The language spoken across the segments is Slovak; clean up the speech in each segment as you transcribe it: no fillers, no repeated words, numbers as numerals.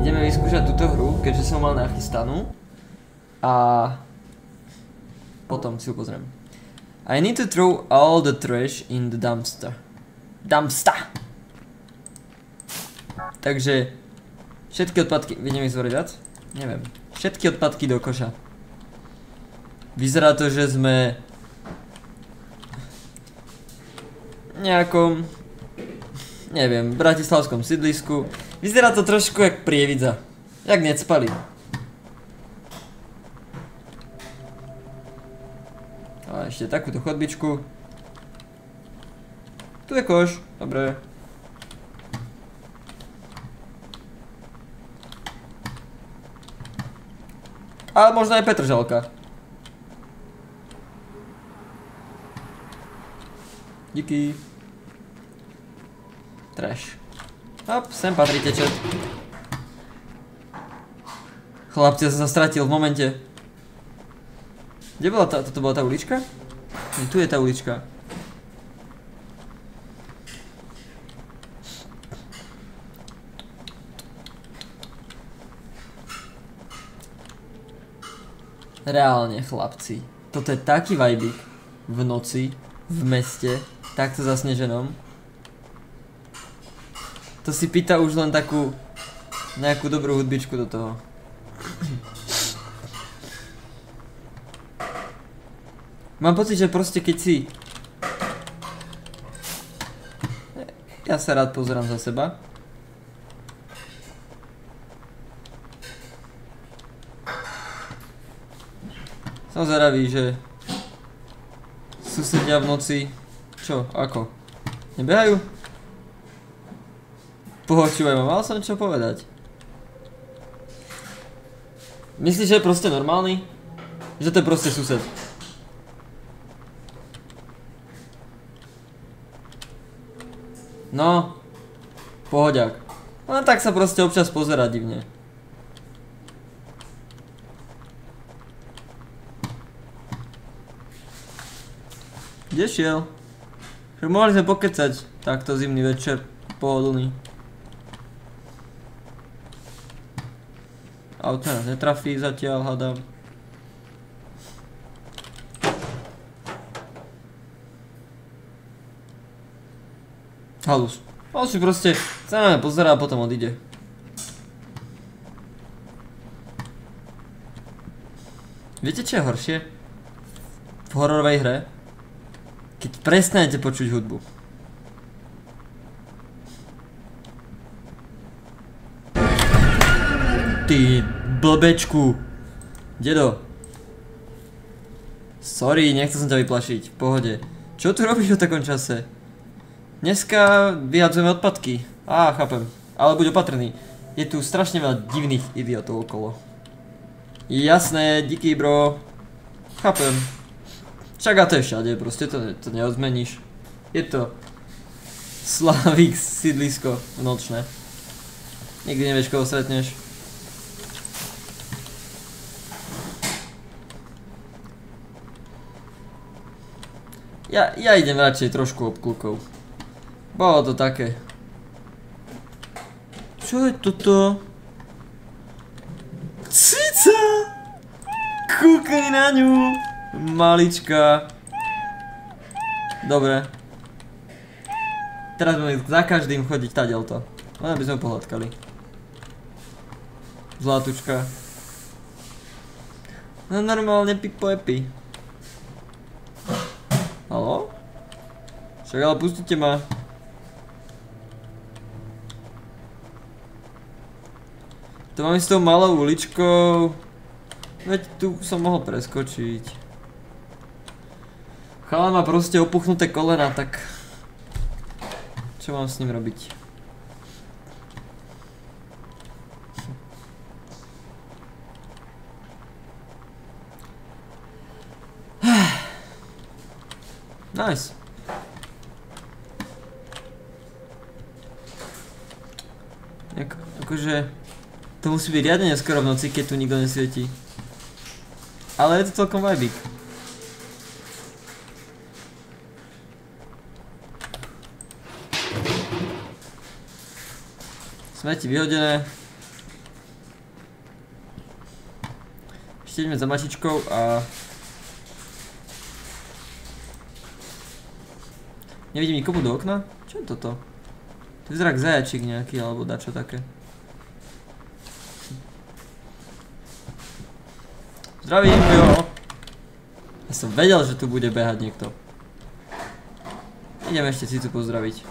Ideme vyskúšať túto hru, keďže som mal nachystanú. A potom si ju pozriem. I need to throw all the trash in the dumpster. Dumpster! Takže všetky odpadky, vidím ich zvoriť viac? Neviem. Všetky odpadky do koša. Vyzerá to, že sme nejakom, neviem, bratislavskom sídlisku. Vyzerá to trošku jak Prievidza. Jak necpali. A ešte takúto chodbičku. Tu je koš, dobre. A možno aj Petržalka. Díky. Trash. Hop, sem patrí tečet. Chlapci, ja som sa stratil v momente. Kde bola tá, toto bola tá ulička? Nie, tu je tá ulička. Reálne, chlapci. Toto je taký vibík v noci, v meste, takto zasneženom. To si pýta už len takú nejakú dobrú hudbičku do toho. Mám pocit, že proste keď si... Ja sa rád pozerám za seba. Som zvedavý, že susedia v noci... Čo? Ako? Nebehajú? Počúvaj ma, mal som čo povedať. Myslíš, že je proste normálny? Že to je proste sused? No, pohodiak. Len tak sa proste občas pozerá divne. Kde šiel? Však mohli sme pokecať takto zimný večer, pohodlný. Auto nás netrafí zatiaľ, hádam. Halus. On si proste sa na mňa pozerá a potom odíde. Viete, čo je horšie? V hororovej hre? Keď prestanete počuť hudbu. Ty blbečku. Dedo. Sorry, nechcel som ťa vyplašiť. V pohode. Čo tu robíš v takom čase? Dneska vyhadzujeme odpadky. Á, chápem. Ale buď opatrný. Je tu strašne veľa divných idiotov okolo. Jasné, díky bro. Chápem. Však a to je všade, proste to neodmeníš. Je to Slavik sídlisko nočné. Nikdy nevieš, koho stretneš. Ja idem radšej trošku obklukov. Bolo to také. Čo je toto? Cica! Kúkaj na ňu! Malička. Dobre. Teraz budeme za každým chodiť taďalto. Len aby sme pohľadkali. Zlatučka. No normálne pipo epi. Haló? Však ale pustite ma. To mám s tou malou uličkou. Veď tu som mohol preskočiť. Chalan má proste opuchnuté kolena, tak... Čo mám s ním robiť? Nice. Akože... To musí byť riadne neskoro v noci, keď tu nikto nesvietí. Ale je to celkom vibík. Smeti vyhodené. Ešte ideme za mačičkou a... Nevidím nikomu do okna? Čo je toto? To vyzerá jak zajačík nejaký, alebo dačo také. Zdravím, jo! Ja som vedel, že tu bude behať niekto. Ideme ešte Cicu pozdraviť.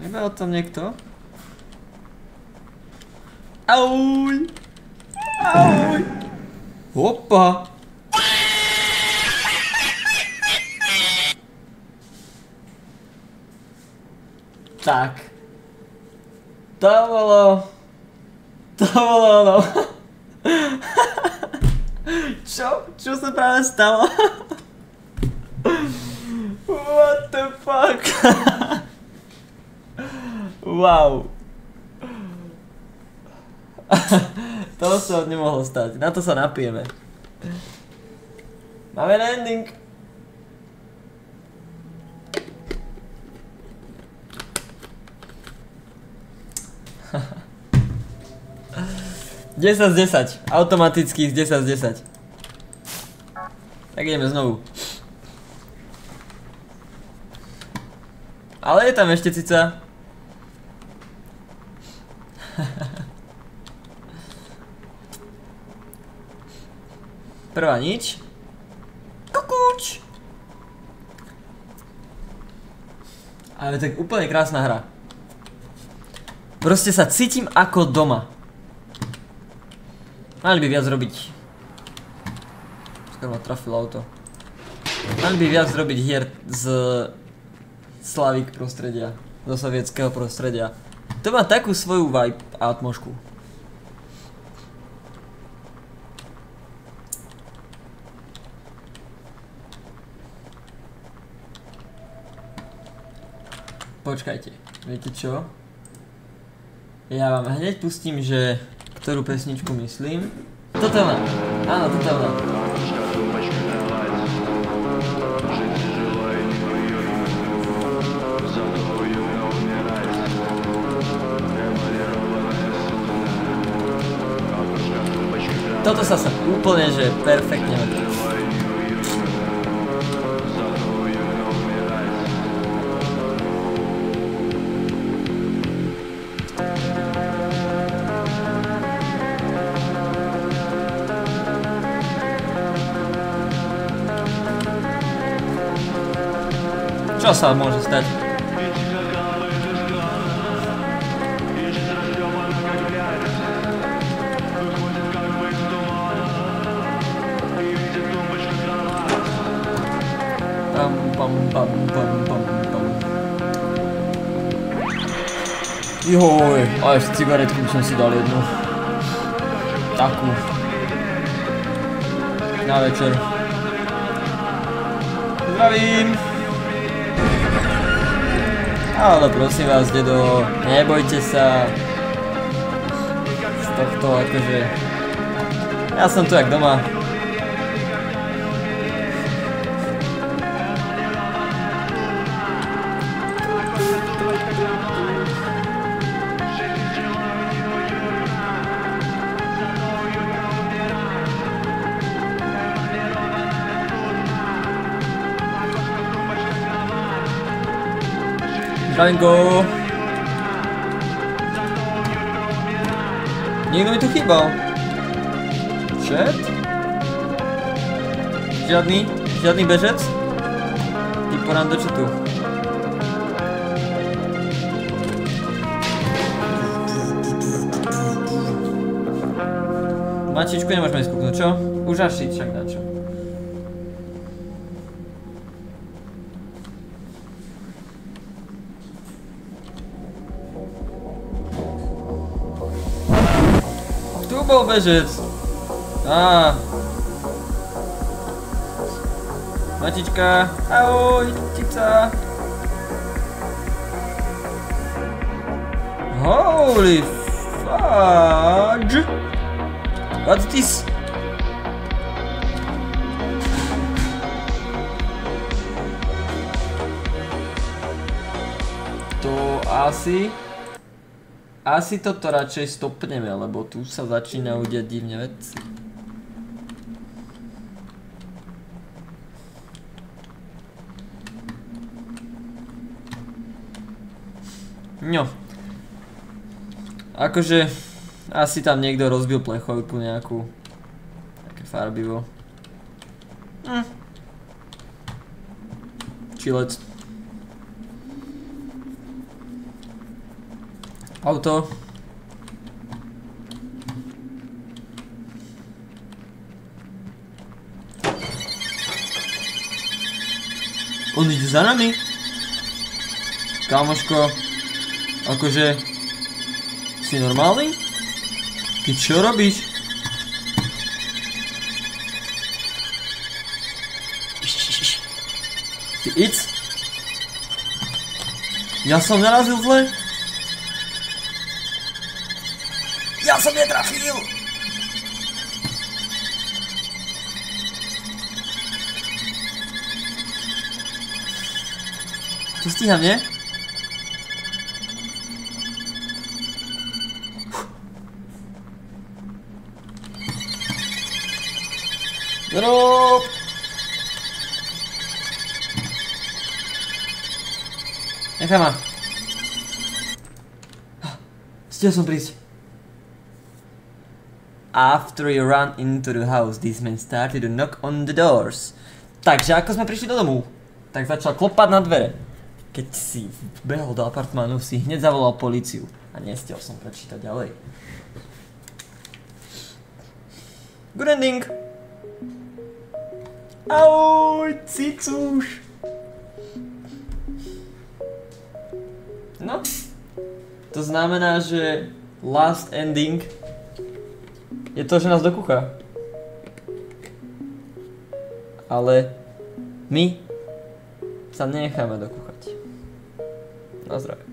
Nebehal tam niekto? Auj! Auj! Opa! Tak. To bolo ono. Čo? Čo sa práve stalo? What the fuck? Wow. To sa nemohlo stať. Na to sa napijeme. Máme ending. Desať z 10. Automatických 10 z 10. Tak ideme znovu. Ale je tam ešte Cica. Prvá nič. Kukúč. Ale tak úplne krásna hra. Proste sa cítim ako doma. Mali by viac robiť. Skoro ma trafilo auto. Mali by viac robiť hier z Slavík prostredia. Do sovietského prostredia. To má takú svoju vibe a atmošku. Počkajte, viete čo? Ja vám hneď pustím, že ktorú pesničku myslím. Toto je ona. Áno, toto je ona. Toto sa úplne, že perfektne hodí. Čo sa môže stať? Joj, a ešte cigaretku by som si dal jednu. Takú. Na večer. Zdravím! Ale prosím vás, dedo, nebojte sa. Z tohto akože... Ja som tu jak doma. Zdravím. Niekto mi tu chýbal. Chat? Žiadny bežec? Ty porám do chatu. Mačičku nemôžeme skúknuť, čo? Už až šiť však na čo. Tu bol bežec. Á. Mačička. Ahoj, Cica. Holy fudge. What's this? To asi... Asi toto radšej stopneme, lebo tu sa začínajú diať divné veci. No. Akože asi tam niekto rozbil plechovku nejakú. Také farbivo. Čilec. Auto. On ide za nami? Kamoško, akože si normálny? Ty čo robíš? Ty ic? Ja som narazil zle? Ja som netrafil! To stíham, nie? Drop! Nechaj ma. Stihol som prísť. After you run into the house, this man started to knock on the doors. Takže ako sme prišli do domu, tak začal klopať na dvere. Keď si behol do apartmánu, si hneď zavolal políciu. A nestihol som prečítať ďalej. Good ending! Ahoj, cicuš! No, to znamená, že last ending je to, že nás dokúcha. Ale my sa necháme dokúchať. Na zdravie.